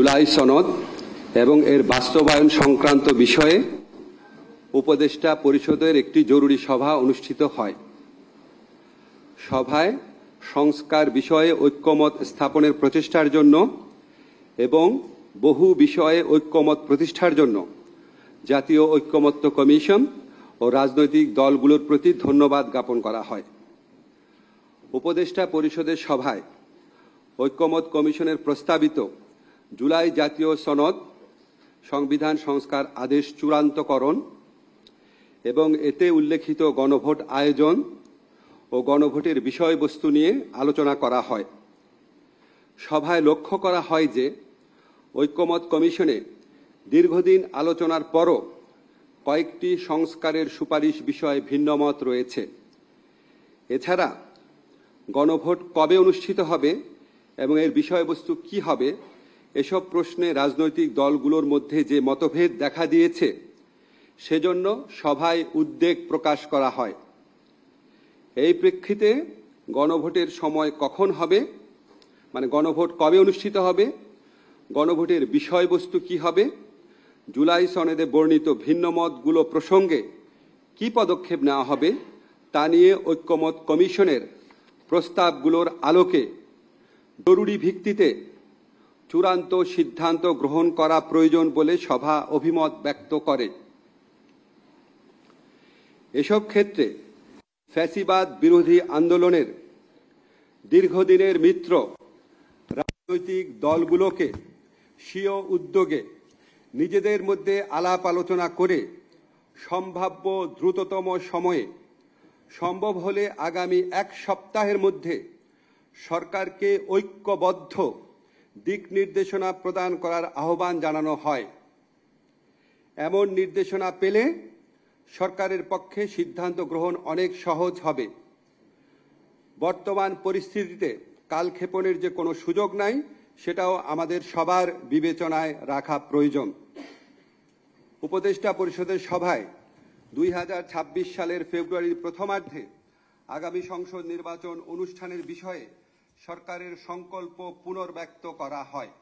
জুলাই সনদ এবং এর বাস্তবায়ন সংক্রান্ত বিষয়ে উপদেষ্টা পরিষদের একটি জরুরি সভা অনুষ্ঠিত হয়। সভায় সংস্কার বিষয়ে ঐক্যমত স্থাপনের প্রচেষ্টার জন্য এবং বহু বিষয়ে ঐক্যমত প্রতিষ্ঠার জন্য জাতীয় ঐক্যমত্য কমিশন ও রাজনৈতিক দলগুলোর প্রতি ধন্যবাদ জ্ঞাপন করা হয়। উপদেষ্টা পরিষদের সভায় ঐক্যমত কমিশনের প্রস্তাবিত জুলাই জাতীয় সনদ সংবিধান সংস্কার আদেশ চূড়ান্তকরণ এবং এতে উল্লেখিত গণভোট আয়োজন ও গণভোটের বিষয়বস্তু নিয়ে আলোচনা করা হয়। সভায় লক্ষ্য করা হয় যে ঐক্যমত কমিশনে দীর্ঘদিন আলোচনার পরও কয়েকটি সংস্কারের সুপারিশ বিষয়ে ভিন্নমত রয়েছে। এছাড়া গণভোট কবে অনুষ্ঠিত হবে এবং এর বিষয়বস্তু কি হবে এসব প্রশ্নে রাজনৈতিক দলগুলোর মধ্যে যে মতভেদ দেখা দিয়েছে সেজন্য সভায় উদ্বেগ প্রকাশ করা হয়। এই প্রেক্ষিতে গণভোটের সময় কখন হবে, মানে গণভোট কবে অনুষ্ঠিত হবে, গণভোটের বিষয়বস্তু কি হবে, জুলাই সনদে বর্ণিত ভিন্নমতগুলো প্রসঙ্গে কি পদক্ষেপ নেওয়া হবে তা নিয়ে ঐক্যমত কমিশনের প্রস্তাবগুলোর আলোকে জরুরি ভিত্তিতে চূড়ান্ত সিদ্ধান্ত গ্রহণ করা প্রয়োজন বলে সভা অভিমত ব্যক্ত করে। এসব ক্ষেত্রে ফ্যাসিবাদ বিরোধী আন্দোলনের দীর্ঘদিনের মিত্র রাজনৈতিক দলগুলোকে স্বীয় উদ্যোগে নিজেদের মধ্যে আলাপ আলোচনা করে সম্ভাব্য দ্রুততম সময়ে, সম্ভব হলে আগামী এক সপ্তাহের মধ্যে সরকারকে ঐক্যবদ্ধ দিক নির্দেশনা প্রদান করার আহ্বান জানানো হয়। এমন নির্দেশনা পেলে সরকারের পক্ষে সিদ্ধান্ত গ্রহণ অনেক সহজ হবে। বর্তমান পরিস্থিতিতে কালক্ষেপণের যে কোনো সুযোগ নাই সেটাও আমাদের সবার বিবেচনায় রাখা প্রয়োজন। উপদেষ্টা পরিষদের সভায় 2026 সালের ফেব্রুয়ারির প্রথমার্ধে আগামী সংসদ নির্বাচন অনুষ্ঠানের বিষয়ে সরকারের সংকল্প পুনর্ব্যক্ত করা হয়।